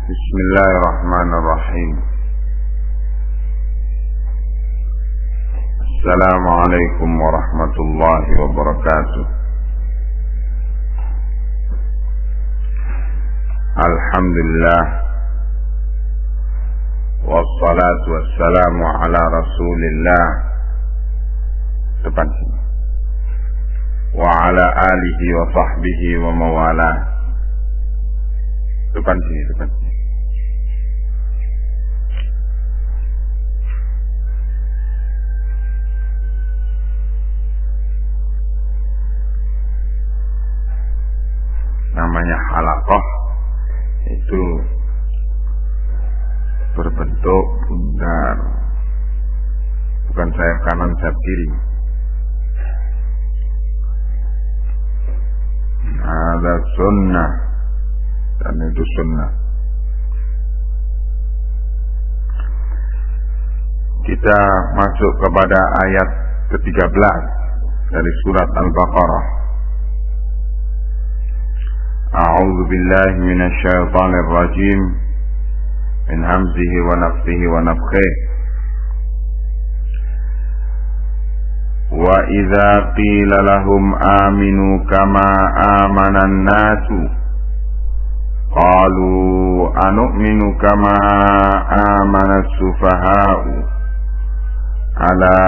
Bismillahirrahmanirrahim. Assalamualaikum warahmatullahi wabarakatuh. Alhamdulillah, wassalatu wassalamu ala rasulillah, depan sini, wa ala alihi wa sahbihi wa mawalah. Depan sini. Namanya halaqah itu berbentuk bundar, bukan sayap kanan sayap kiri. Ada sunnah dan itu sunnah. Kita masuk kepada ayat ke-13 dari surat Al-Baqarah. A'udzu billahi minasy syaithanir rajim min hamzihi wa nafthihi wa nafthihi. Wa idza qila lahum aminu kama amanan nasu qalu anu'minu kama amanas sufaha'u ala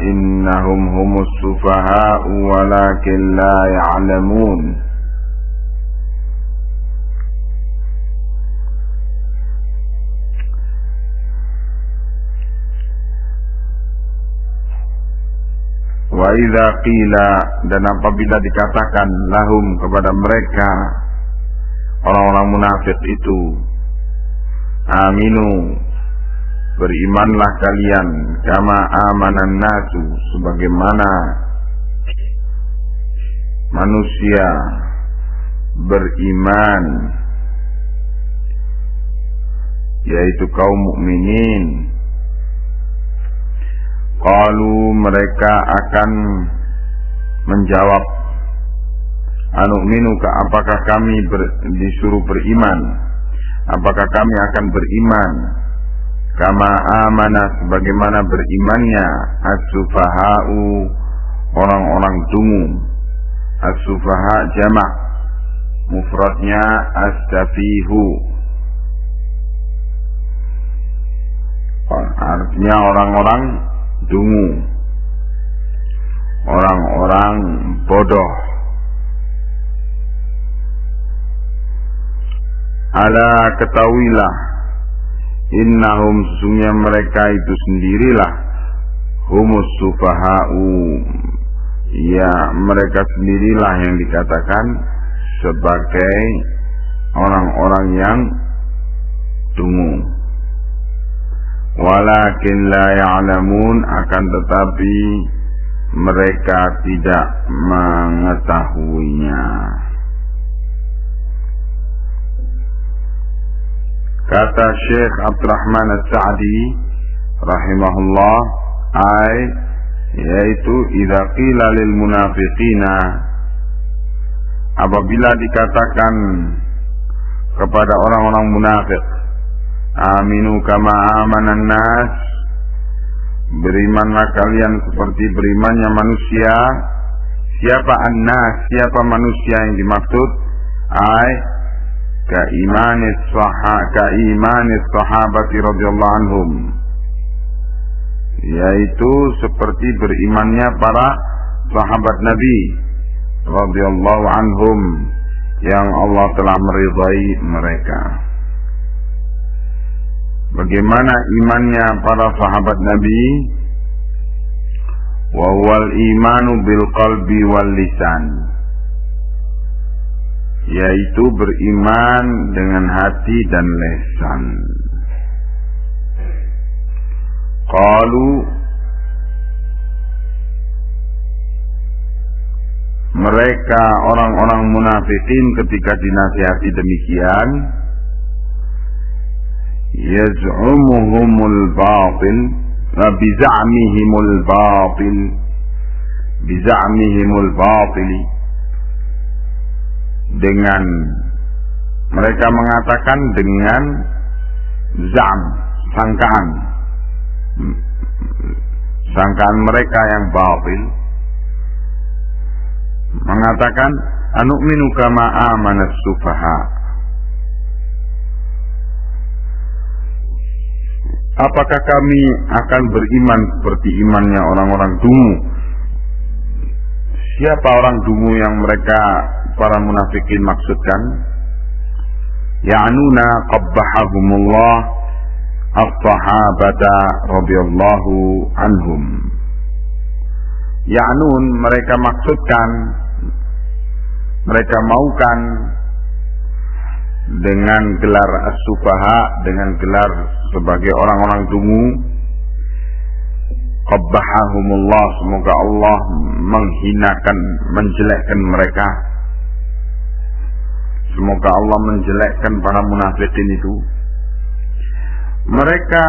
innahum humus sufaha'u walakin la ya'lamun. Wa idza qila, dan apabila dikatakan lahum kepada mereka orang-orang munafik itu, aminu, berimanlah kalian, kama amanan nasu, sebagaimana manusia beriman, yaitu kaum mukminin. Qalu, mereka akan menjawab, anu'minu, apakah kami disuruh beriman? Apakah kami akan beriman? Kama amana, sebagaimana berimannya as-sufaha'u, orang-orang dungu. As-sufaha jamak, mufradnya as-safihu, artinya orang-orang dungu, orang-orang bodoh. Ala, ketahuilah, innahum, sesungguhnya mereka itu sendirilah, humus sufaha'u, ya mereka sendirilah yang dikatakan sebagai orang-orang yang dungu. Walakin la ya'lamun, akan tetapi mereka tidak mengetahuinya. Kata Syekh Abdurrahman As-Sa'di rahimahullah, yaitu idza qila lil munafiqina, apabila dikatakan kepada orang-orang munafik, aminu kama amanan nas, berimanlah kalian seperti berimannya manusia. Siapa an-nas? Siapa manusia yang dimaksud? Kaimanis sahabati radhiyallahu anhum, yaitu seperti berimannya para sahabat Nabi radhiyallahu anhum yang Allah telah meridai mereka. Bagaimana imannya para sahabat Nabi? Wa huwal imanu bil qalbi wal lisan, yaitu beriman dengan hati dan lisan. Qalu, mereka orang-orang munafikin ketika dinasihati demikian, yaz'umuhumul batil biza'mihimul batil, dengan Mereka mengatakan dengan zam, sangkaan mereka yang batil, mengatakan anu'minu kama amanas sufaha. Apakah kami akan beriman seperti imannya orang-orang dungu? Siapa orang dungu yang mereka para munafikin maksudkan? Ya'nuna qabbahahumullah as-sahabata radhiyallahu anhum. Ya'nun, mereka maksudkan, mereka maukan dengan gelar as-sufaha, dengan gelar sebagai orang-orang dungu, qabbahahumullah, semoga Allah menghinakan, menjelekkan mereka. Semoga Allah menjelekkan para munafikin itu. Mereka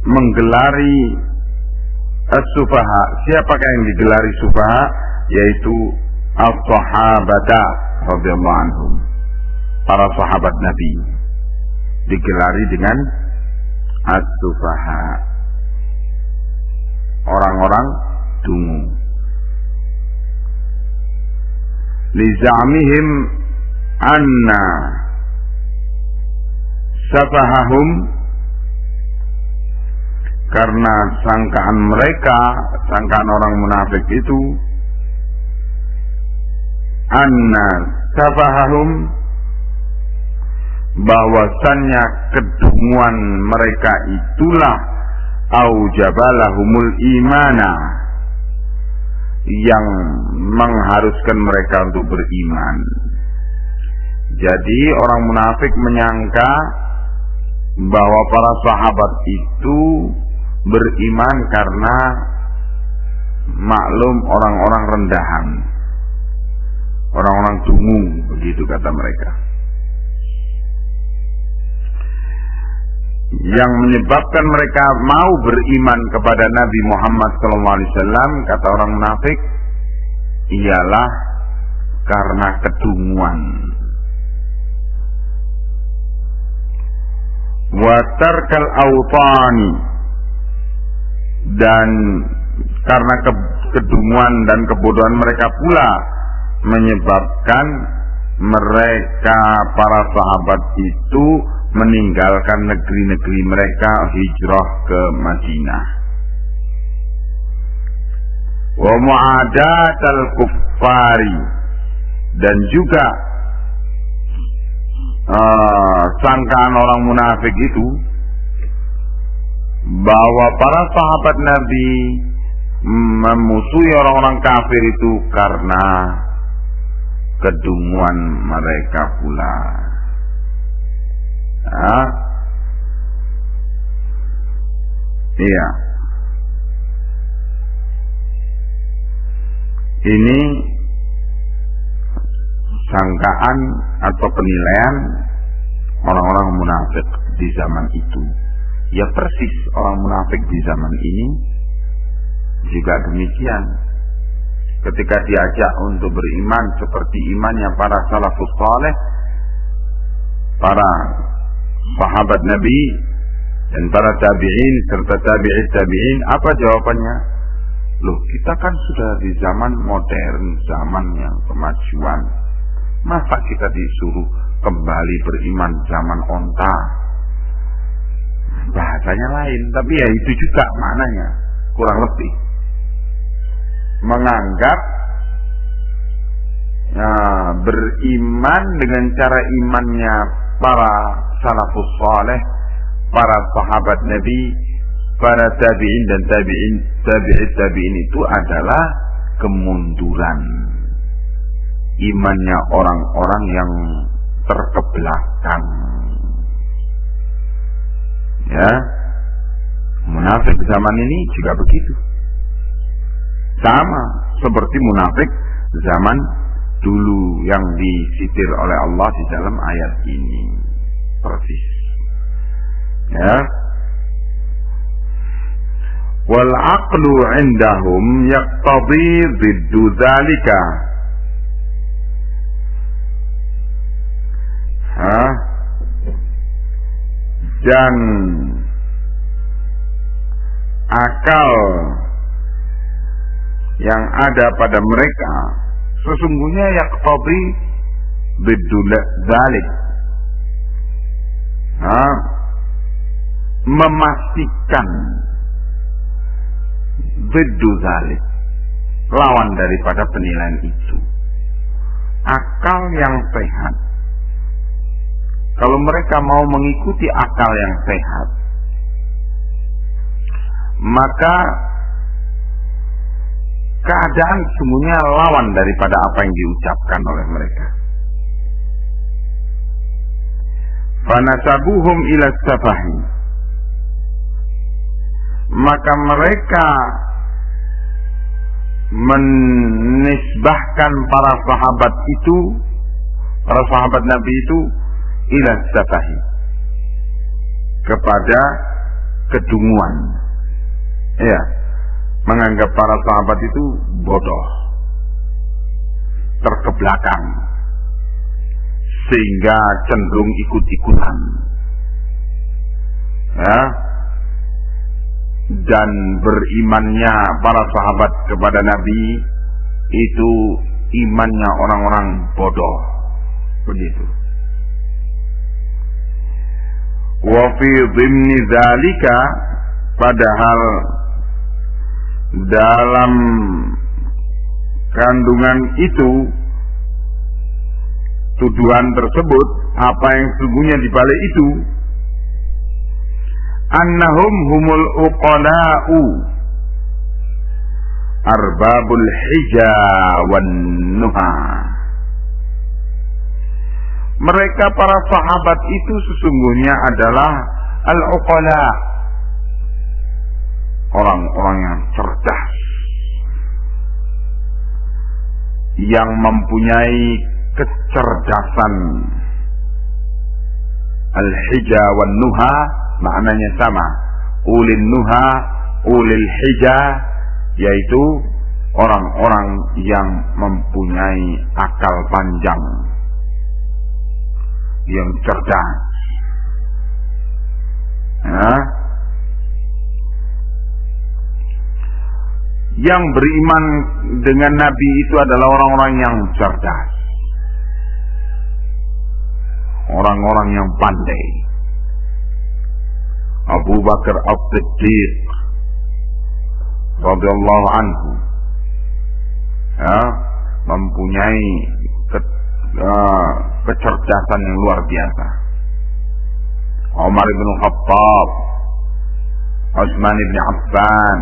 menggelari as-sufaha. Siapakah yang digelari sufaha? Yaitu as-sahabata radhiyallahu anhum, para sahabat Nabi digelari dengan as-sufaha, orang-orang dungu. Lizamihim anna safahahum, karena sangkaan mereka, sangkaan orang munafik itu, anna safahahum, bahwasannya kedunguan mereka itulah aujabalahumul imana, yang mengharuskan mereka untuk beriman. Jadi orang munafik menyangka bahwa para sahabat itu beriman karena maklum orang-orang rendahan, orang-orang dungu, begitu kata mereka. Yang menyebabkan mereka mau beriman kepada Nabi Muhammad SAW, kata orang munafik, ialah karena kedunguan. Wa tarkal awtani, dan karena kedunguan dan kebodohan mereka pula menyebabkan mereka para sahabat itu meninggalkan negeri-negeri mereka, hijrah ke Madinah. Wa mu'adatal kuffari, dan juga sangkaan orang munafik itu bahwa para sahabat Nabi memusuhi orang-orang kafir itu karena kedunguan mereka pula. Iya. Ini sangkaan atau penilaian orang-orang munafik di zaman itu. Ya persis orang munafik di zaman ini juga demikian. Ketika diajak untuk beriman seperti imannya para salafus saleh, para sahabat Nabi dan para tabi'in serta tabi'in, apa jawabannya? Loh, kita kan sudah di zaman modern, zaman yang kemajuan. Masa kita disuruh kembali beriman zaman onta? Bahasanya lain, tapi ya itu juga maknanya, kurang lebih. Menganggap beriman dengan cara imannya para salafus saleh, para sahabat Nabi, para tabi'in dan tabi'in itu adalah kemunduran imannya orang-orang yang terkebelakang. Ya, munafik zaman ini juga begitu, sama seperti munafik zaman dulu yang disitir oleh Allah di dalam ayat ini, persis. Ya, wal aqlu indahum yaqtadi diddu dzalika. dan akal yang ada pada mereka sesungguhnya yaqtadi bidzalik, memastikan bidzalik, lawan daripada penilaian itu. Akal yang sehat, kalau mereka mau mengikuti akal yang sehat, maka keadaan semuanya lawan daripada apa yang diucapkan oleh mereka. Fanasabuhum ila safahi, maka mereka menisbahkan para sahabat Nabi itu ila safahi, kepada kedunguan. Ya, menganggap para sahabat itu bodoh, terkebelakang, sehingga cenderung ikut-ikutan. Ya, dan berimannya para sahabat kepada Nabi itu imannya orang-orang bodoh, begitu. Wa fi dhimni dzalika, padahal dalam kandungan itu, tuduhan tersebut, apa yang sesungguhnya di balik itu, annahum humul uqala'u arbabul hija wan nuha. Mereka para sahabat itu sesungguhnya adalah al-uqala, orang-orang yang cerdas, yang mempunyai kecerdasan. Al-hija wan nuha maknanya sama, ulil nuha, ulil hija, yaitu orang-orang yang mempunyai akal panjang, yang cerdas. Yang beriman dengan Nabi itu adalah orang-orang yang cerdas, orang-orang yang pandai. Abu Bakar As-Siddiq radhiyallahu anhu mempunyai kecerdasan yang luar biasa. Umar bin Khattab, Utsman bin Affan,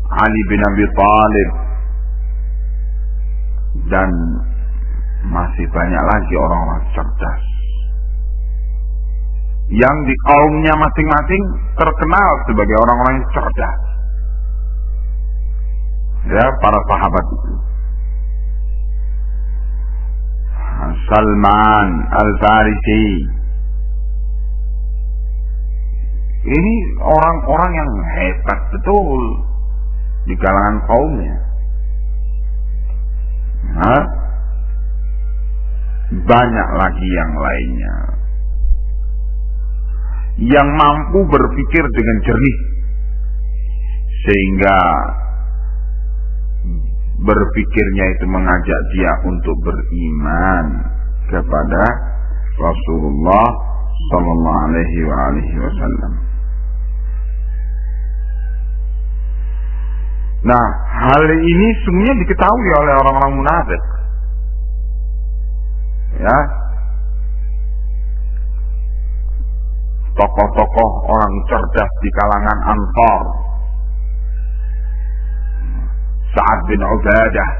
Ali bin Abi Thalib, dan masih banyak lagi orang-orang cerdas yang di kaumnya masing-masing terkenal sebagai orang-orang yang cerdas. Ya, para sahabat itu. Salman Al-Farisi, ini orang-orang yang hebat betul di kalangan kaumnya. Banyak lagi yang lainnya yang mampu berpikir dengan jernih, sehingga berpikirnya itu mengajak dia untuk beriman kepada Rasulullah sallallahu alaihi wasallam. Nah, hal ini semuanya diketahui oleh orang-orang munafik. Ya, tokoh-tokoh orang cerdas di kalangan Ansar, Sa'ad bin Ubadah,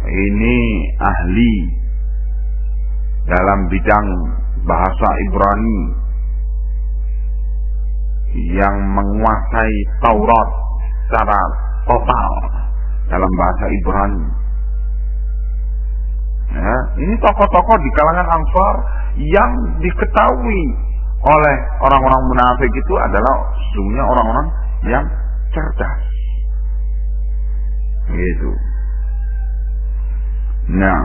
ini ahli dalam bidang bahasa Ibrani, yang menguasai Taurat secara total dalam bahasa Ibrani. Ya, ini tokoh-tokoh di kalangan Ansar yang diketahui oleh orang-orang munafik itu adalah sesungguhnya orang-orang yang cerdas. Gitu. Nah,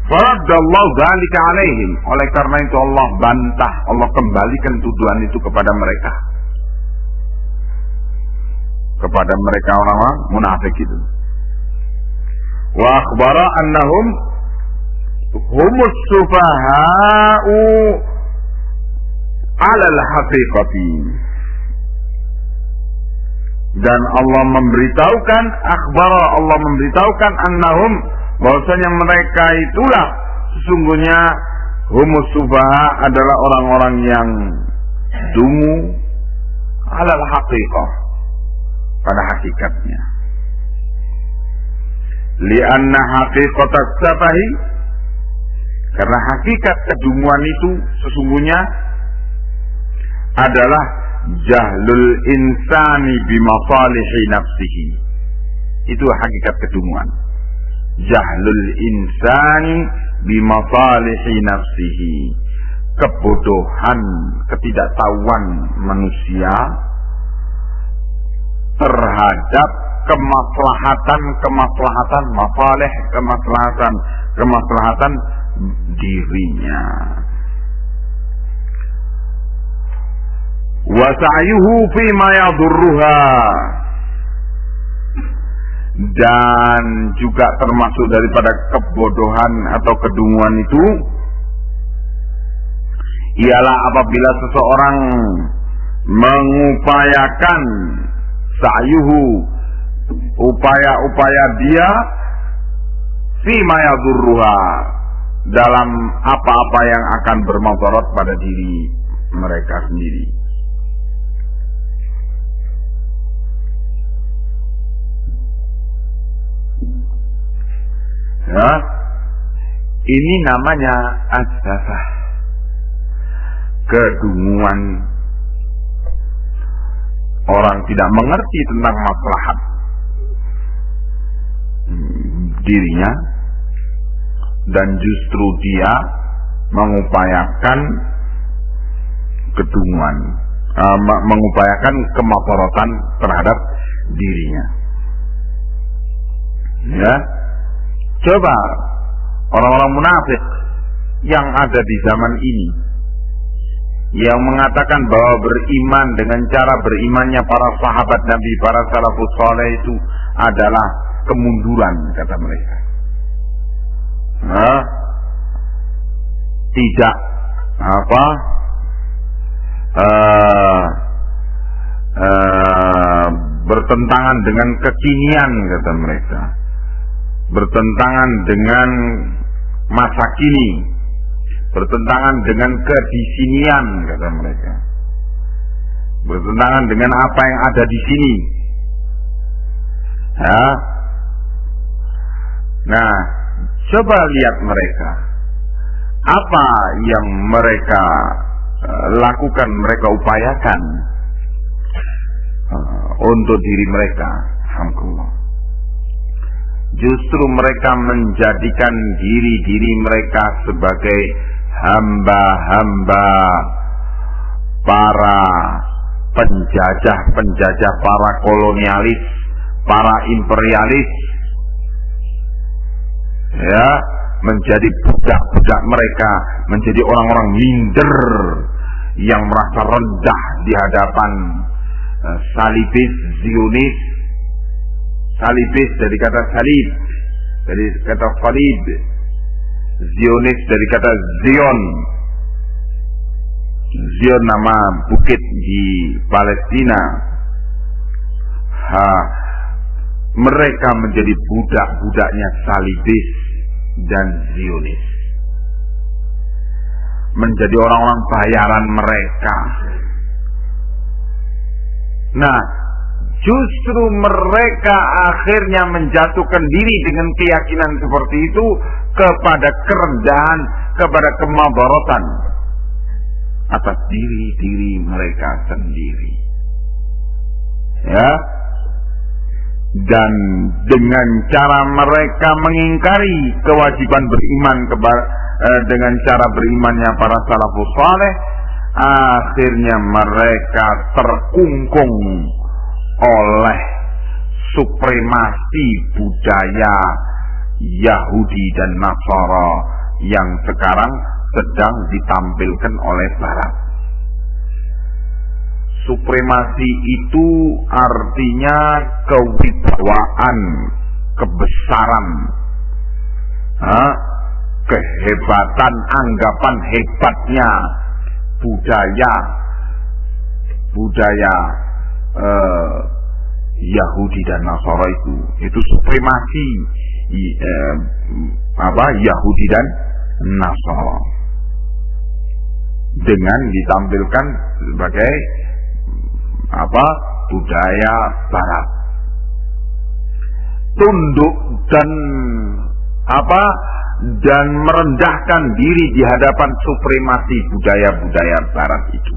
Faraddallahu dzalika alaihim. Oleh karena itu Allah bantah, Allah kembalikan tuduhan itu kepada mereka. Kepada mereka orang-orang munafik itu. Wa akhbara annahum humus sufaha'u 'ala al-haqiqati. Dan Allah memberitahukan, Allah memberitahukan annahum, bahwasanya mereka itulah sesungguhnya humus sufaha adalah orang-orang yang dungu 'ala al-haqiqah, pada hakikatnya. Lianna haqiqatas safahi, karena hakikat kedunguan itu sesungguhnya adalah jahlul insani bimasalihi nafsihi. Itu hakikat kedunguan. Jahlul insani bimasalihi nafsihi. Kebodohan, ketidaktahuan manusia terhadap kemaslahatan dirinya. Wa sa'yuhu fi ma yadurruha, dan juga termasuk daripada kebodohan atau kedunguan itu ialah apabila seseorang mengupayakan sa'yuhu, upaya-upaya dia fi ma yadurruha, dalam apa-apa yang akan bermudarat pada diri mereka sendiri. Ya, ini namanya as-safah, kedunguan. Orang tidak mengerti tentang maslahat dirinya, dan justru dia mengupayakan kedunguan, mengupayakan kemadaratan terhadap dirinya. Ya, coba orang-orang munafik yang ada di zaman ini, yang mengatakan bahwa beriman dengan cara berimannya para sahabat Nabi, para salafus saleh itu adalah kemunduran, kata mereka. Tidak bertentangan dengan kekinian, kata mereka, bertentangan dengan masa kini, bertentangan dengan kedisinian, kata mereka, bertentangan dengan apa yang ada di sini. Ya. Nah, coba lihat mereka, apa yang mereka lakukan, mereka upayakan untuk diri mereka. Alhamdulillah. Justru mereka menjadikan diri-diri mereka sebagai hamba-hamba para penjajah-penjajah, para kolonialis, para imperialis. Ya, menjadi budak-budak mereka, menjadi orang-orang minder yang merasa rendah di hadapan salibis, Zionis. Salibis dari kata salib, dari kata salib. Zionis dari kata Zion. Zion nama bukit di Palestina. Mereka menjadi budak-budaknya salibis dan Zionis, menjadi orang-orang bayaran mereka. Nah, justru mereka akhirnya menjatuhkan diri dengan keyakinan seperti itu kepada kerendahan, kepada kemadaratan atas diri mereka sendiri. Ya. Dan dengan cara mereka mengingkari kewajiban beriman dengan cara berimannya para salafus saleh, akhirnya mereka terkungkung oleh supremasi budaya Yahudi dan Nasara yang sekarang sedang ditampilkan oleh Barat. Supremasi itu artinya kewibawaan, kebesaran, kehebatan, anggapan hebatnya budaya Yahudi dan Nasara itu supremasi Yahudi dan Nasara dengan ditampilkan sebagai budaya Barat, tunduk dan merendahkan diri di hadapan supremasi budaya-budaya Barat itu.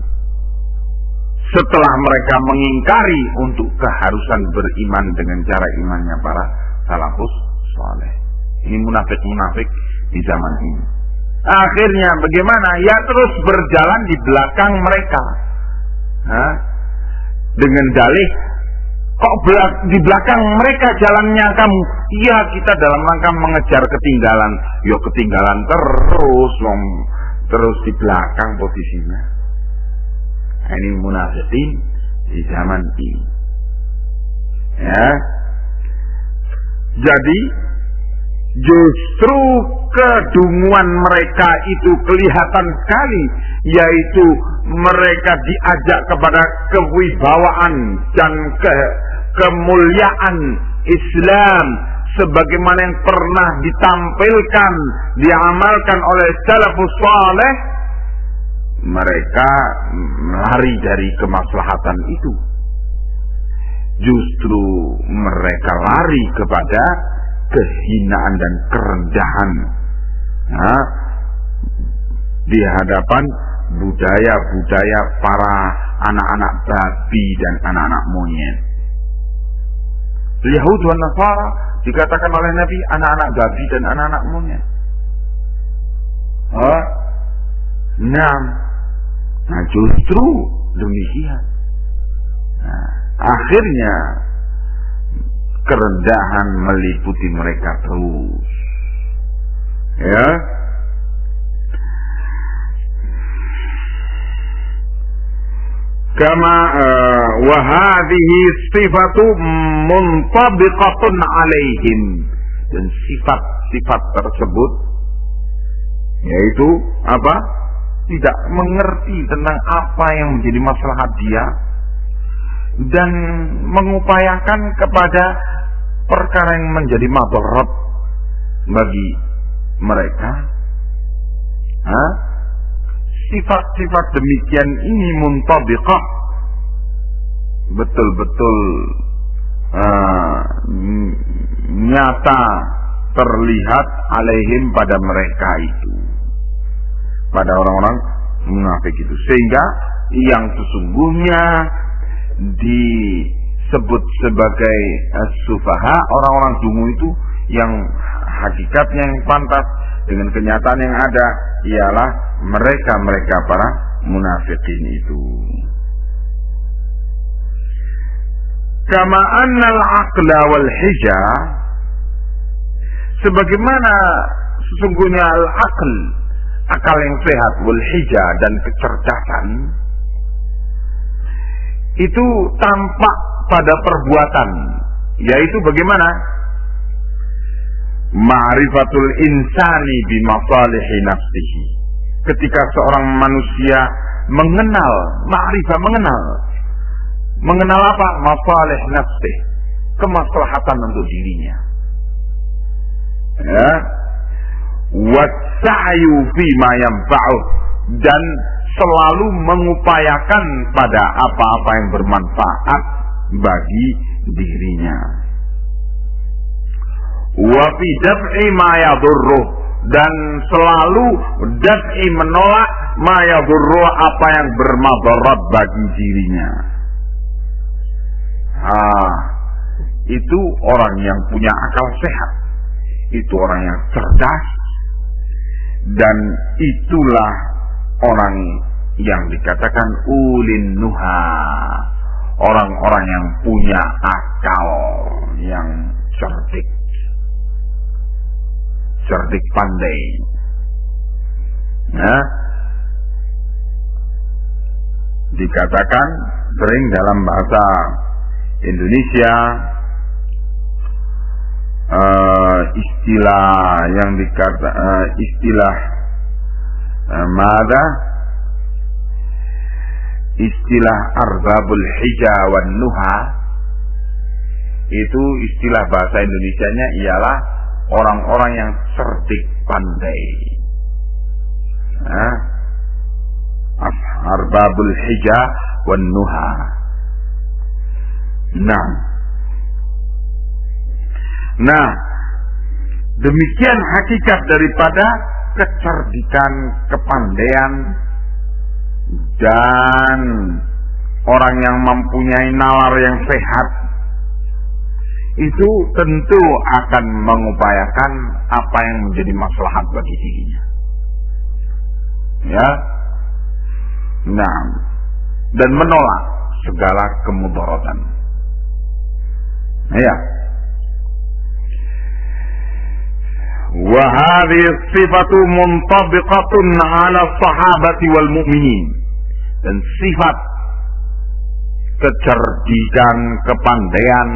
Setelah mereka mengingkari untuk keharusan beriman dengan cara imannya para salafus saleh. Ini munafik-munafik di zaman ini. Akhirnya bagaimana? Ya terus berjalan di belakang mereka. Dengan dalih, kok di belakang mereka jalannya kamu? Iya, kita dalam rangka mengejar ketinggalan. Yo ketinggalan terus di belakang posisinya. Ini munafikin di zaman ini. Ya. Jadi justru kedunguan mereka itu kelihatan sekali, yaitu mereka diajak kepada kewibawaan dan kemuliaan Islam sebagaimana yang pernah ditampilkan, diamalkan oleh salafus saleh. Mereka lari dari kemaslahatan itu. Justru mereka lari kepada kehinaan dan kerendahan di hadapan budaya-budaya para anak-anak babi dan anak-anak monyet. Yahudi dan Nasara dikatakan oleh Nabi anak-anak babi dan anak-anak monyet. Nah justru demikian. Akhirnya kerendahan meliputi mereka terus. Ya. Kama wa hadhihi sifatu muntabiqatun alaihim, dan sifat-sifat tersebut yaitu tidak mengerti tentang apa yang menjadi maslahat dia dan mengupayakan kepada perkara yang menjadi madarat bagi mereka. Sifat-sifat demikian ini muntabiqah, betul-betul nyata terlihat alaihim pada mereka itu, pada orang-orang munafik itu, sehingga yang sesungguhnya disebut sebagai sufaha, orang-orang dungu itu, yang hakikatnya yang pantas dengan kenyataan yang ada ialah mereka para munafikin itu. Kama annal aqla wal hija, sebagaimana sesungguhnya al-aql, akal yang sehat, wal hija, dan kecerdasan itu tampak pada perbuatan, yaitu bagaimana ma'rifatul insani bimasalihi nafsihi. Ketika seorang manusia mengenal, ma'rifah, mengenal apa? Masalih nafsih, kemaslahatan untuk dirinya. Ya. Wasa'yu fima yanfa'uh, dan selalu mengupayakan pada apa-apa yang bermanfaat bagi dirinya. Wa fi daf'i ma yadurruh, dan selalu daf'i, menolak ma yadurruh, apa yang bermadarat bagi dirinya. Itu orang yang punya akal sehat, itu orang yang cerdas, dan itulah orang yang dikatakan ulin nuha, orang-orang yang punya akal yang cerdik pandai. Nah, dikatakan sering dalam bahasa Indonesia istilah yang dikata istilah istilah arbabul hija wan nuha, itu istilah bahasa Indonesianya ialah orang-orang yang cerdik pandai. Arbabul hija wan nuha. Nah, demikian hakikat daripada kecerdikan, kepandaian, dan orang yang mempunyai nalar yang sehat itu tentu akan mengupayakan apa yang menjadi maslahat bagi dirinya. Ya. Nah, dan menolak segala kemudaratan. Ya. Wa hadhihi sifatu muntabiqatun 'ala sahabati wal mu'minin. Dan sifat kecerdikan, kepandaian,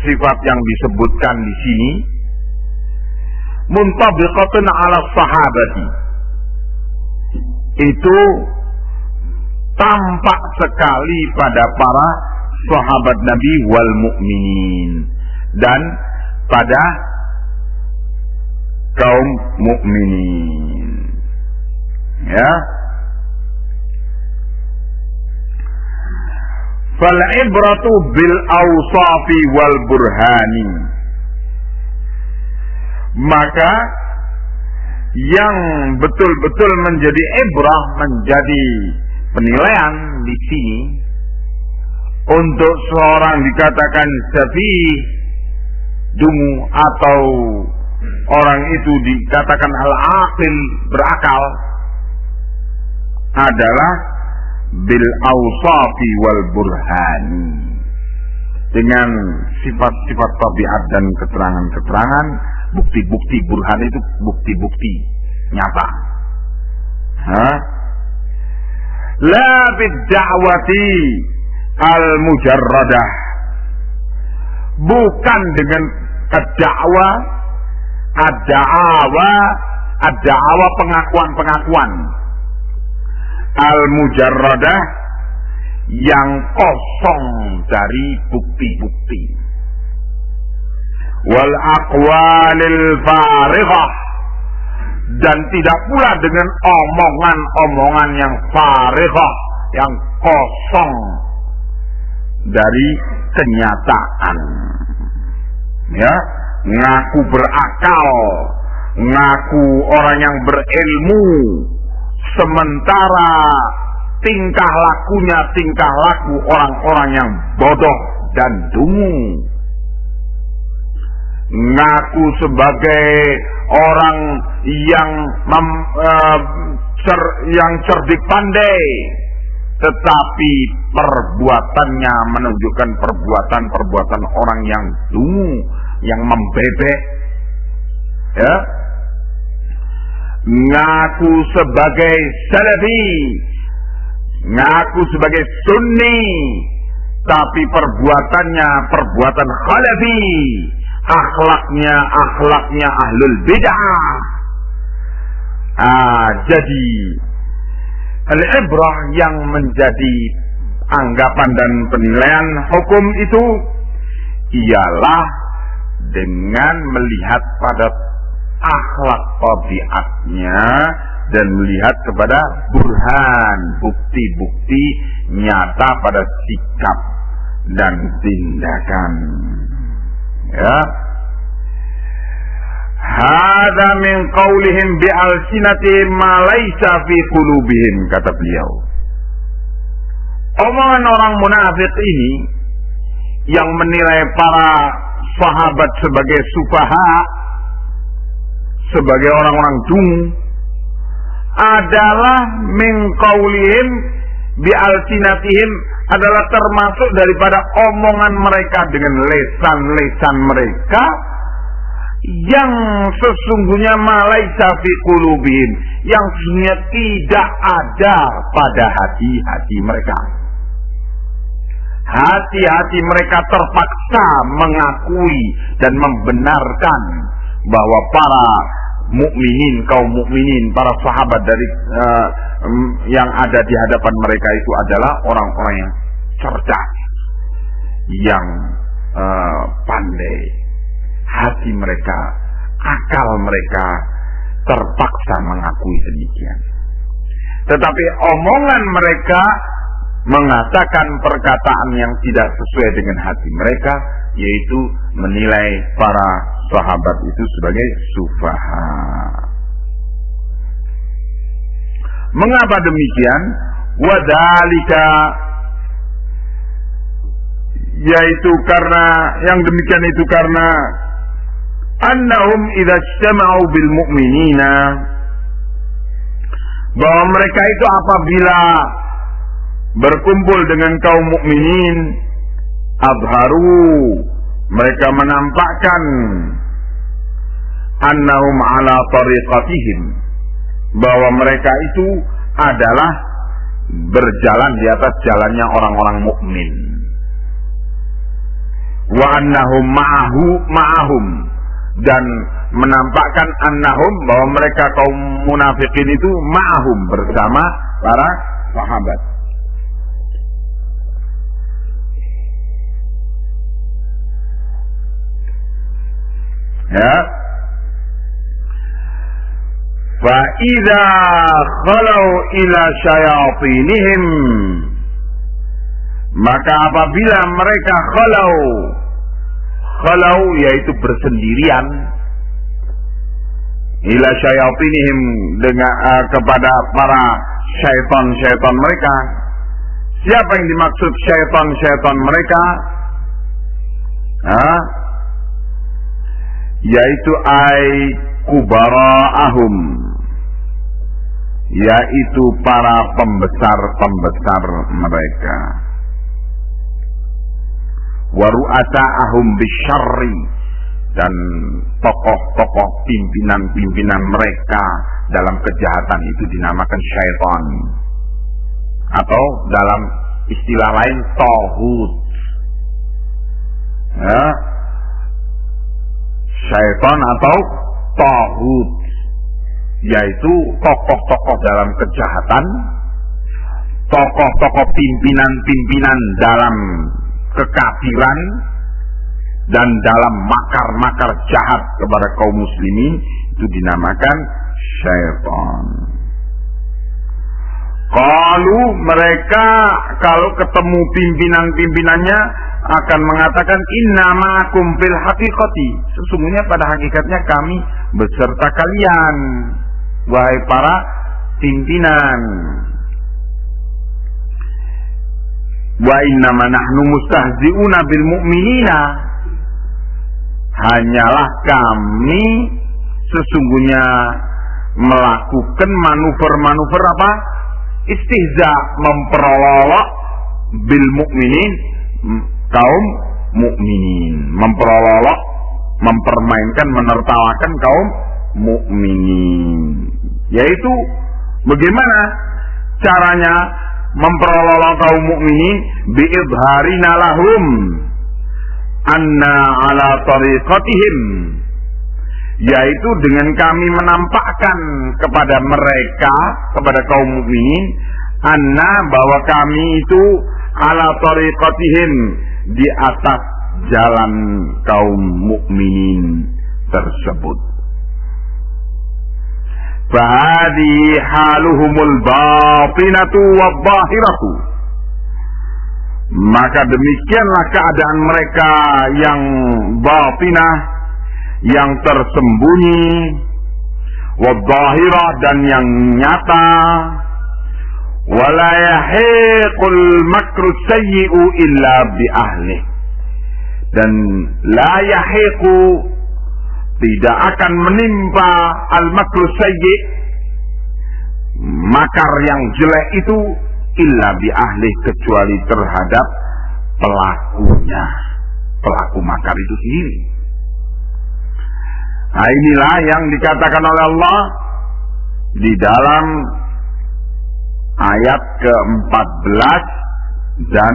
sifat yang disebutkan di sini muntabiqatun 'ala sahabati, itu tampak sekali pada para sahabat Nabi wal mu'minin, dan pada kaum mukminin. Ya. Fal ibratu bil awsafi wal burhani. Maka yang betul-betul menjadi ibrah, menjadi penilaian di sini untuk seorang dikatakan safih, dungu, atau orang itu dikatakan al-aqil, berakal, adalah bil awsafi wal burhani, dengan sifat-sifat tabiat dan keterangan-keterangan, bukti-bukti. Burhan itu bukti-bukti nyata. La bid-da'wati al-mujarradah, bukan dengan ad-da'wa, ad-da'wa pengakuan-pengakuan, al-mujarradah yang kosong dari bukti-bukti, wal aqwalil farighah, dan tidak pula dengan omongan-omongan yang farighah, yang kosong dari kenyataan. Ya, ngaku berakal, ngaku orang yang berilmu, sementara tingkah laku orang-orang yang bodoh dan dungu. Ngaku sebagai orang yang cerdik pandai, tetapi perbuatannya menunjukkan perbuatan orang yang dungu, yang membebek. Ya. Ngaku sebagai salafi, ngaku sebagai sunni, tapi perbuatannya perbuatan khalafi, akhlaknya ahlul bid'ah. Jadi al-ibrah yang menjadi anggapan dan penilaian hukum itu ialah dengan melihat pada akhlak tabiatnya dan melihat kepada burhan, bukti-bukti nyata pada sikap dan tindakan. Ya. Hada min qaulihim bi alsinatihim ma laisa fi qulubihim, kata beliau. Omongan orang munafik ini yang menilai para sahabat sebagai sufaha, sebagai orang-orang dungu, adalah min qaulihim bi alsinatihim, adalah termasuk daripada omongan mereka dengan lesan-lesan mereka, yang sesungguhnya malaisa fi qulubihim, yang sesungguhnya tidak ada pada hati-hati mereka. Hati-hati mereka terpaksa mengakui dan membenarkan bahwa para mukminin, kaum mukminin, para sahabat dari yang ada di hadapan mereka itu adalah orang-orang yang cerdas, yang pandai. Hati mereka, akal mereka terpaksa mengakui demikian. Tetapi omongan mereka mengatakan perkataan yang tidak sesuai dengan hati mereka, yaitu menilai para sahabat itu sebagai sufaha. Mengapa demikian? Wadhalika, yaitu karena yang demikian itu karena annahum idza ijtama'u bil mu'minina, bahwa mereka itu apabila berkumpul dengan kaum mukminin, adharu, mereka menampakkan annahum ala tariqatihim, bahwa mereka itu adalah berjalan di atas jalannya orang-orang mukmin. Wa annahum ma'ahum, dan menampakkan annahum, bahwa mereka kaum munafikin itu ma'ahum, bersama para sahabat. Ya, fa idza khalau ila syayatinihim, maka apabila mereka khalau yaitu bersendirian, ila syayatinihim, dengan kepada para syaitan mereka. Siapa yang dimaksud syaitan mereka? Yaitu kubara'ahum, yaitu para pembesar mereka. Wa ru'asa'ahum bisyarri, dan tokoh-tokoh pimpinan mereka dalam kejahatan itu dinamakan syaitan, atau dalam istilah lain tauhid. Ya, syaitan atau tauhid, yaitu tokoh-tokoh dalam kejahatan, tokoh-tokoh pimpinan dalam kekafiran, dan dalam makar-makar jahat kepada kaum muslimin, itu dinamakan syaitan. Kalau mereka ketemu pimpinan-pimpinannya akan mengatakan inna ma'akum fil haqiqati, sesungguhnya pada hakikatnya kami beserta kalian, wahai para pimpinan. Wa inna ma nahnu mustahzi'una bil mu'minina, hanyalah kami sesungguhnya melakukan manuver apa? Istihza, memperolok bil mu'minin, kaum mukminin, memperolok, mempermainkan, menertawakan kaum mukminin. Yaitu bagaimana caranya memperolok kaum mukminin? Bi'idharina lahum anna ala tariqatihim, yaitu dengan kami menampakkan kepada mereka, kepada kaum mukminin, anna, bahwa kami itu ala tariqatihim, di atas jalan kaum mukminin tersebut. Fahadi haluhumul batinatu wadh-dhahiratu, maka demikianlah keadaan mereka yang batinah, yang tersembunyi, wadh-dhahirah, dan yang nyata. Wala yahiqul makru sayyi'u illa bi ahli, dan la yahiqu, tidak akan menimpa al makru sayyi', makar yang jelek itu, illa bi ahli, kecuali terhadap pelakunya, pelaku makar itu sendiri. Nah, inilah yang dikatakan oleh Allah di dalam ayat ke-14 dan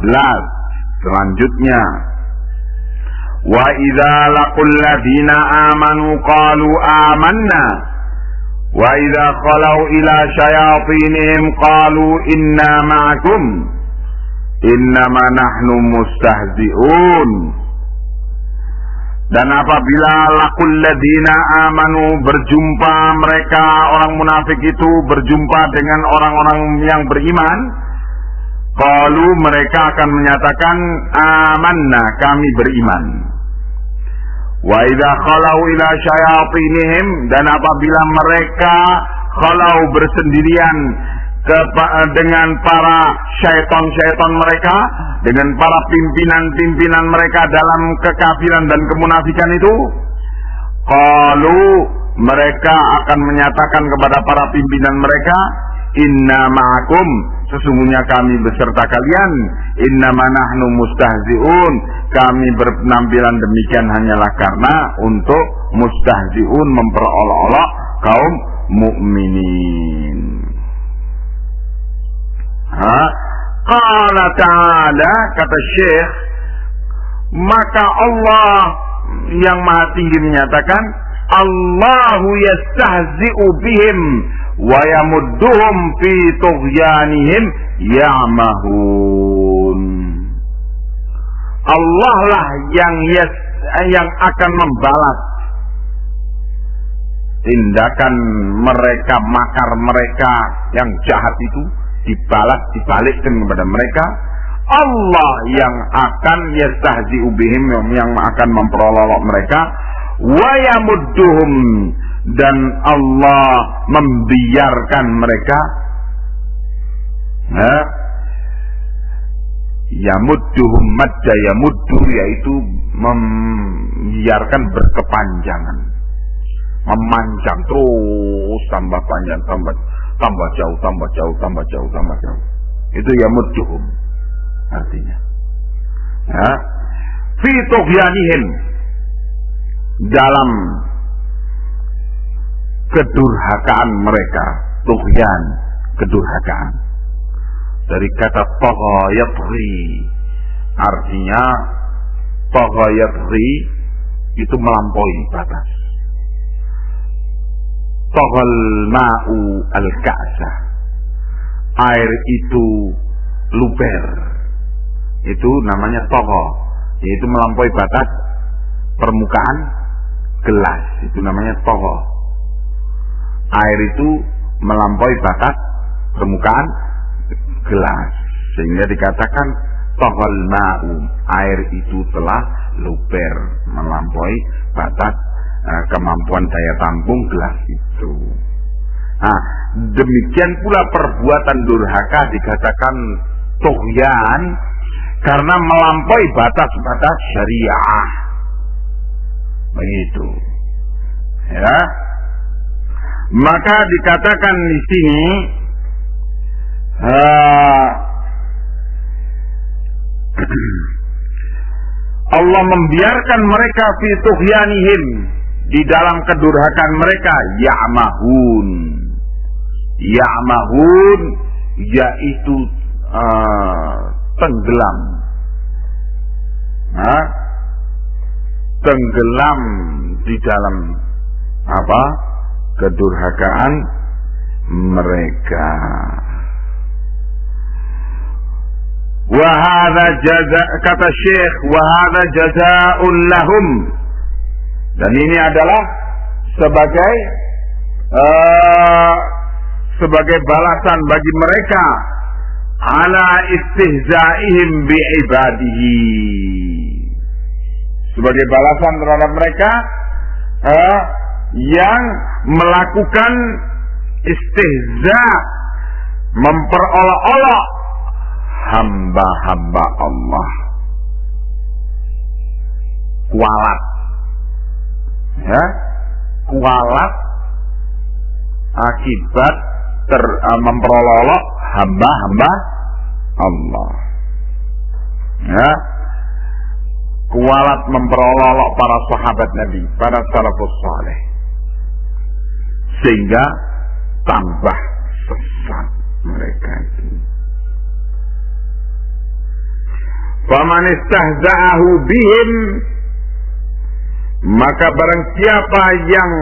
15 selanjutnya. Wa idza laqul ladina amanu qalu amanna wa idza khalau ila syayatinihim qalu inna ma'akum innama nahnu mustahzi'un. Dan apabila laqul ladina amanu, berjumpa mereka orang munafik itu berjumpa dengan orang-orang yang beriman, qalu, mereka akan menyatakan amanna, kami beriman. Wa idza khalau ila syayatinihim, dan apabila mereka khalau bersendirian dengan para syaitan-syaitan mereka, dengan para pimpinan-pimpinan mereka dalam kekafiran dan kemunafikan itu, qalu, mereka akan menyatakan kepada para pimpinan mereka, inna ma'akum, sesungguhnya kami beserta kalian, innama nahnu mustahzi'un, kami berpenampilan demikian hanyalah karena untuk mustahzi'un, memperolok-olok kaum mukminin. Qala ta'ala, kata Syekh, maka Allah yang Maha Tinggi menyatakan, Allahu yastahzi'u bihim wa yamudduhum fi tughyanihim ya'mahun. Allah lah yang akan membalas tindakan mereka, makar mereka yang jahat itu, dibalas, dibalikkan kepada mereka. Allah yang akan yastahzi'u bihim, yang akan memperolok mereka, wa yamudduhum, dan Allah membiarkan mereka, yamudduhum madda yamuddu, yaitu membiarkan berkepanjangan, memanjang terus, tambah panjang, tambah jauh, tambah jauh, tambah jauh, tambah jauh. Itu yamudduhum artinya. Fi tughyanihim, dalam kedurhakaan mereka. Tughyan, kedurhakaan, dari kata tagha yatghi, artinya tagha yatghi itu melampaui batas. Taghal ma'u al-ka'sa, air itu luber, itu namanya tagha, yaitu melampaui batas permukaan gelas, itu namanya tagha. Air itu melampaui batas permukaan gelas, sehingga dikatakan taghal ma'u, air itu telah luber, melampaui batas kemampuan daya tampung gelas itu. Nah, demikian pula perbuatan durhaka dikatakan tughyan karena melampaui batas-batas syariah. Begitu. Ya. Maka dikatakan di sini Allah membiarkan mereka fi tughyanihim, di dalam kedurhakaan mereka, ya'mahun. Ya'mahun yaitu tenggelam. Tenggelam di dalam apa? Kedurhakaan mereka. Wa hadza jaza, kata Syekh, wa hadza jazaa'un lahum, dan ini adalah sebagai balasan bagi mereka ala istihza'ihim bi ibadihi, sebagai balasan terhadap mereka yang melakukan istihza, memperolok-olok hamba-hamba Allah. Kualat, ya, kualat akibat memperolok hamba-hamba Allah. Ya, kualat memperolok para sahabat Nabi, para salafus saleh, sehingga tambah sesat mereka itu. Faman istahza'ahu bihim, maka barang siapa yang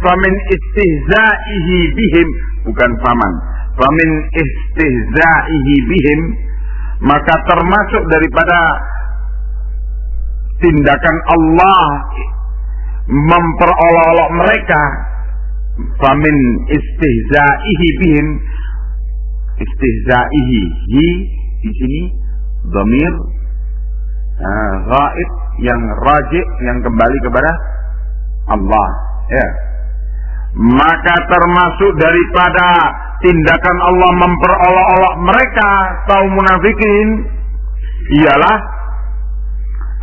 famin istihza'ihi bihim, bukan famin istihza'ihi bihim, maka termasuk daripada tindakan Allah memperolok-olok mereka. Famin istihza'ihi bihim, istihza'ihi, hi di sini dhamir ghaib yang raji', yang kembali kepada Allah, ya. Maka termasuk daripada tindakan Allah memperolok-olok mereka kaum munafikin ialah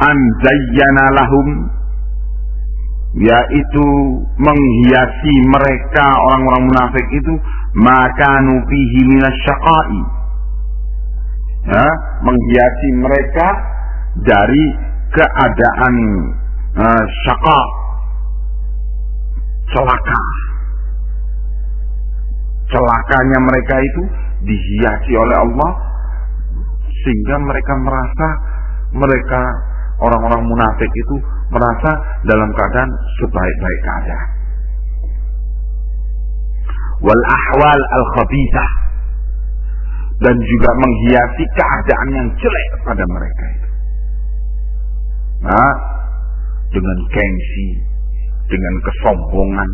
an zayyana lahum, yaitu menghiasi mereka orang-orang munafik itu makanu fihi minasyaqai, ya, menghiasi mereka dari keadaan syaqa, celakanya mereka itu dihiasi oleh Allah, sehingga mereka merasa, mereka orang-orang munafik itu merasa dalam keadaan sebaik-baik keadaan. Wal ahwal al khabithah, dan juga menghiasi keadaan yang jelek pada mereka itu. Nah, dengan gengsi, dengan kesombongan.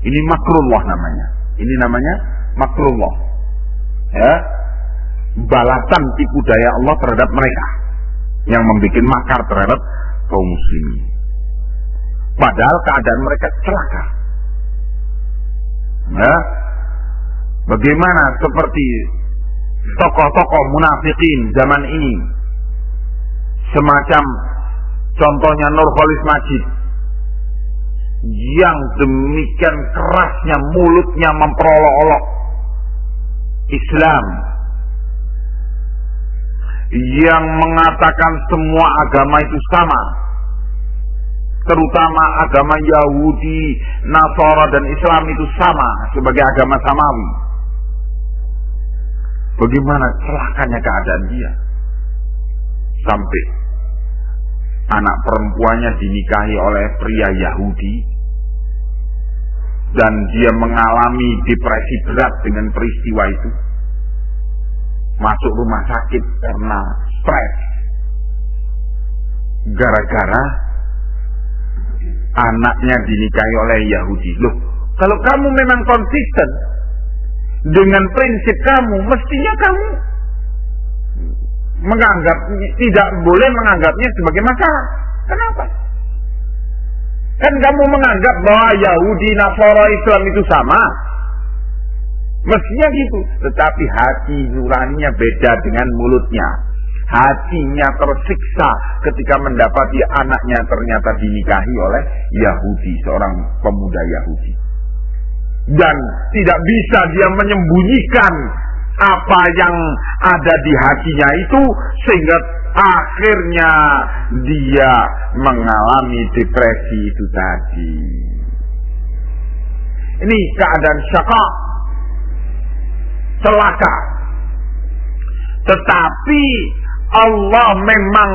Ini makrullah namanya. Ini namanya makrullah. Ya, balasan tipu daya Allah terhadap mereka yang membuat makar terhadap kaum muslimin. Padahal keadaan mereka celaka. Ya, bagaimana seperti tokoh-tokoh munafikin zaman ini, semacam contohnya Nurholis Majid, yang demikian kerasnya mulutnya memperolok-olok Islam, yang mengatakan semua agama itu sama, terutama agama Yahudi, Nasara dan Islam itu sama sebagai agama samawi. Bagaimana celakanya keadaan dia, sampai anak perempuannya dinikahi oleh pria Yahudi, dan dia mengalami depresi berat dengan peristiwa itu, masuk rumah sakit karena stres gara-gara anaknya dinikahi oleh Yahudi. Loh, kalau kamu memang konsisten dengan prinsip kamu, mestinya kamu tidak boleh menganggapnya sebagai masalah. Kenapa? Kan kamu menganggap bahwa Yahudi, Nasara, Islam itu sama. Mestinya gitu. Tetapi hati nuraninya beda dengan mulutnya. Hatinya tersiksa ketika mendapati anaknya ternyata dinikahi oleh Yahudi, seorang pemuda Yahudi. Dan tidak bisa dia menyembunyikan apa yang ada di hatinya itu, sehingga akhirnya dia mengalami depresi itu tadi. Ini keadaan syaqa, celaka. Tetapi Allah memang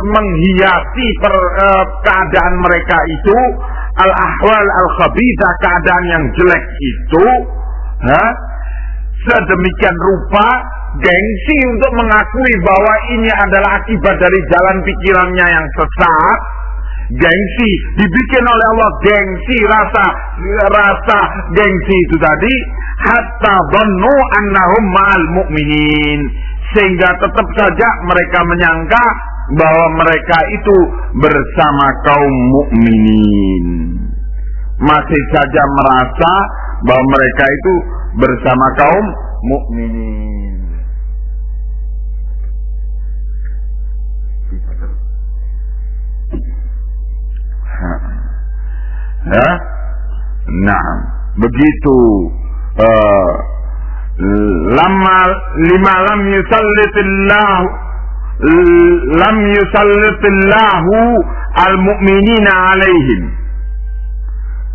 menghiasi keadaan mereka itu, al-ahwal al-khabithah, keadaan yang jelek itu, sedemikian rupa, gengsi untuk mengakui bahwa ini adalah akibat dari jalan pikirannya yang sesat. Gengsi dibikin oleh Allah, gengsi, rasa gengsi itu tadi, hatta dhannu annahum ma'al mu'minin, sehingga tetap saja mereka menyangka bahwa mereka itu bersama kaum mukminin, masih saja merasa bahwa mereka itu bersama kaum mukminin. Ya, nah begitu lima lam yusallitillahu al-mu'minina alaihim,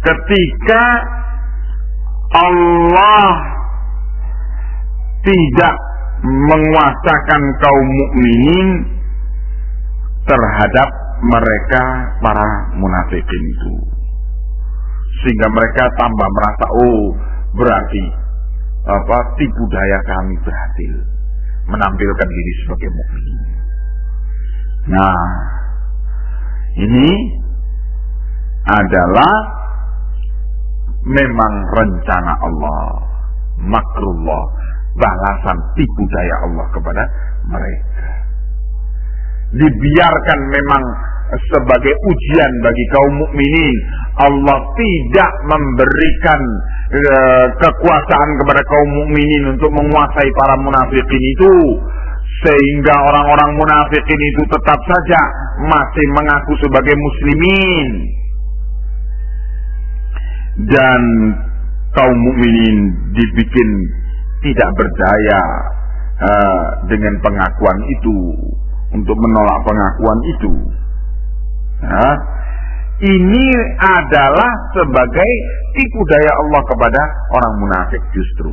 ketika Allah tidak menguasakan kaum mukminin terhadap mereka para munafikin itu, sehingga mereka tambah merasa, oh berarti tipu daya kami berhasil menampilkan diri sebagai mukmin. Nah, ini adalah memang rencana Allah, makrullah, balasan tipu daya Allah kepada mereka. Dibiarkan memang sebagai ujian bagi kaum mukminin. Allah tidak memberikan kekuasaan kepada kaum mukminin untuk menguasai para munafikin itu, sehingga orang-orang munafikin itu tetap saja masih mengaku sebagai muslimin, dan kaum mukminin dibikin tidak berdaya dengan pengakuan itu, untuk menolak pengakuan itu. Nah, ini adalah sebagai tipu daya Allah kepada orang munafik justru.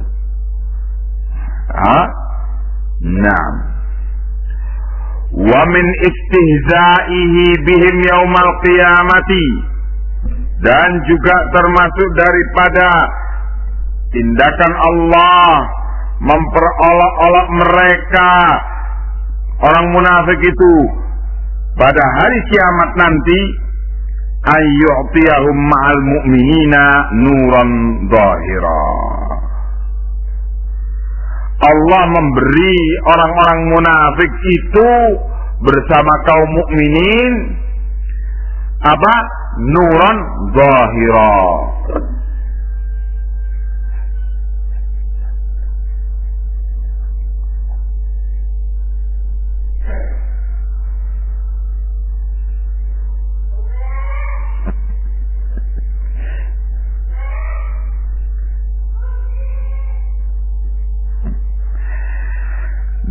Nah, wa min istihza'ihi bihim yaumal qiyamati, dan juga termasuk daripada tindakan Allah memperolok-olok mereka orang munafik itu pada hari kiamat nanti, ayyu'tiyahum ma'al mu'minina nuran zahira. Allah memberi orang-orang munafik itu bersama kaum mukminin apa? Nuran zahira.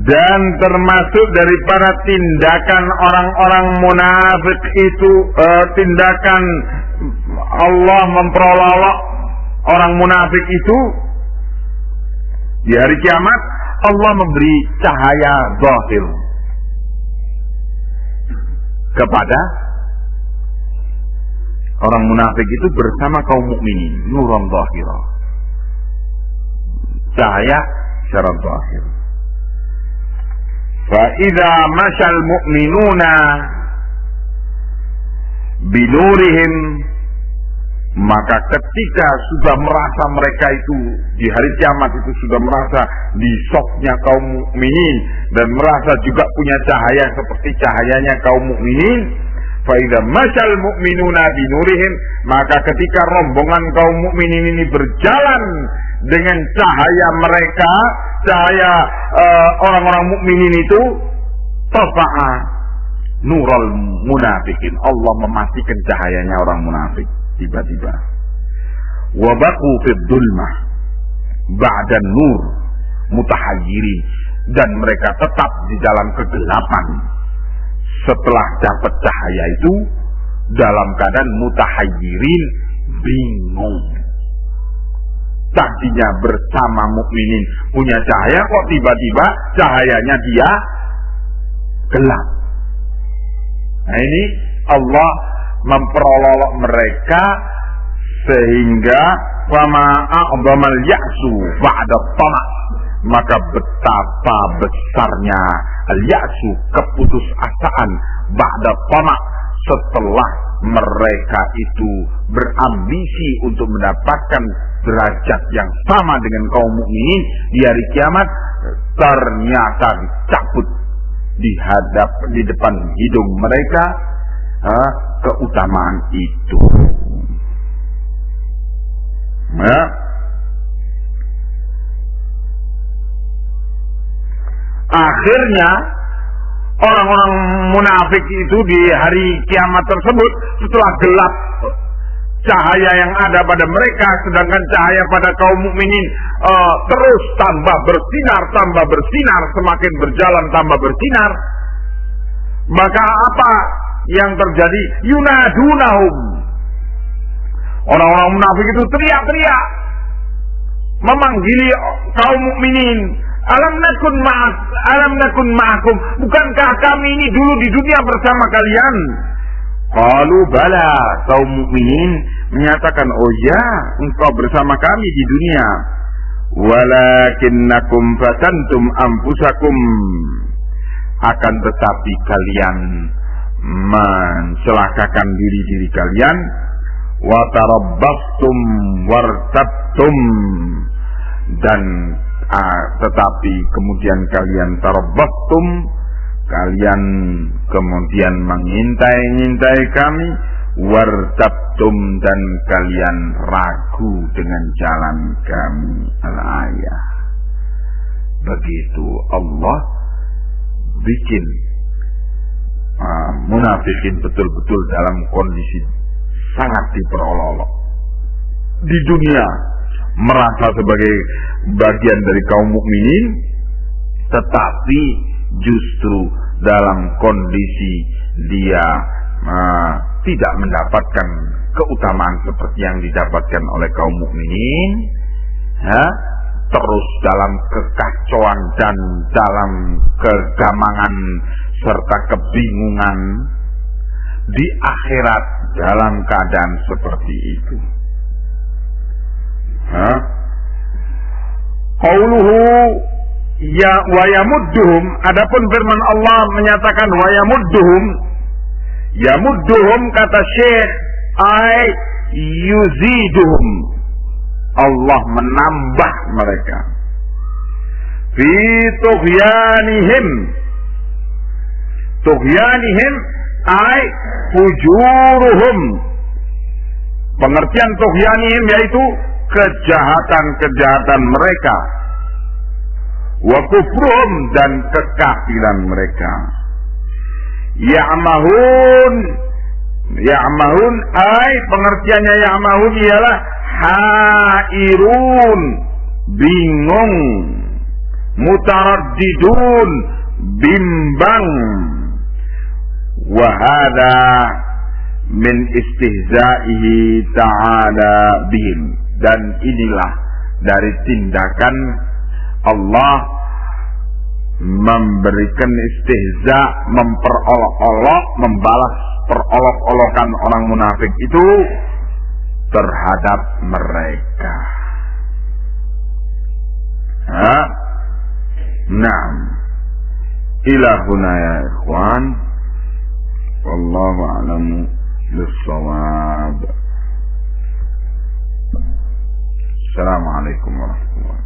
Dan termasuk daripada tindakan orang-orang munafik itu, tindakan Allah memperolok orang munafik itu di hari kiamat, Allah memberi cahaya zahir kepada orang munafik itu bersama kaum mukminin, nuran zahira, cahaya secara zahir. فَإِذَا مَشَى الْمُؤْمِنُونَ بِنُورِهِمْ, maka ketika sudah merasa mereka itu di hari kiamat itu sudah merasa di soknya kaum mukminin dan merasa juga punya cahaya seperti cahayanya kaum mukminin, فَإِذَا مَشَى الْمُؤْمِنُونَ بِنُورِهِمْ, maka ketika rombongan kaum mukminin ini berjalan dengan cahaya mereka, cahaya orang-orang mukminin itu, tafa'a nurul munafikin, Allah mematikan cahayanya orang munafik tiba-tiba. Wa baqu fid dhulmah ba'da nur mutahayyirin, dan mereka tetap di dalam kegelapan setelah dapat cahaya itu, dalam keadaan mutahayyirin, bingung. Tadinya bersama mukminin punya cahaya, kok tiba-tiba cahayanya dia gelap. Nah, ini Allah memperolok mereka sehingga fama a'zamal ya'su ba'da tama', maka betapa besarnya al-ya'su, keputusasaan, ba'da tama', setelah mereka itu berambisi untuk mendapatkan derajat yang sama dengan kaum mukminin di hari kiamat, ternyata dicabut di depan hidung mereka keutamaan itu. Akhirnya orang-orang munafik itu di hari kiamat tersebut, setelah gelap cahaya yang ada pada mereka, sedangkan cahaya pada kaum mukminin terus tambah bersinar, semakin berjalan tambah bersinar. Maka apa yang terjadi? Yunadunahum. Orang-orang munafik itu teriak-teriak memanggili kaum mukminin. Alam nakun ma'akum. Bukankah kami ini dulu di dunia bersama kalian? Qalu bala. Kaum mukminin menyatakan, oh ya, engkau bersama kami di dunia. Walakinnakum fatantum anfusakum. Akan tetapi kalian mencelakakan diri kalian. Wa tarabbastum wartabtum. Dan tetapi kemudian kalian tarabbastum, kalian kemudian mengintai kami, wartabtum, dan kalian ragu dengan jalan kami. Al-ayah. Begitu Allah bikin munafikin betul-betul dalam kondisi sangat diperolok-olok di dunia, merasa sebagai bagian dari kaum mukminin, tetapi justru dalam kondisi dia tidak mendapatkan keutamaan seperti yang didapatkan oleh kaum mukminin, terus dalam kekacauan dan dalam kegamangan serta kebingungan di akhirat dalam keadaan seperti itu. Qauluhu ya wa yamudduhum, adapun firman Allah menyatakan wa yamudduhum kata Syekh ay yuziduhum, Allah menambah mereka fi tughyanihim ay fujuruhum. Pengertian tughyanihim yaitu kejahatan mereka, wa kufruhum, dan kekafiran mereka. Ya'mahun ay pengertiannya ya'mahun ialah hairun, bingung, mutaraddidun, bimbang. Wa hadza min istihza'ihi ta'ala bihim, dan inilah dari tindakan Allah memberikan istihza, memperolok-olok, membalas perolok-olokan orang munafik itu terhadap mereka. Naam. Ilahuna ya ikhwan. Wallahu a'lamu bis-shawab. Assalamualaikum warahmatullahi wabarakatuh.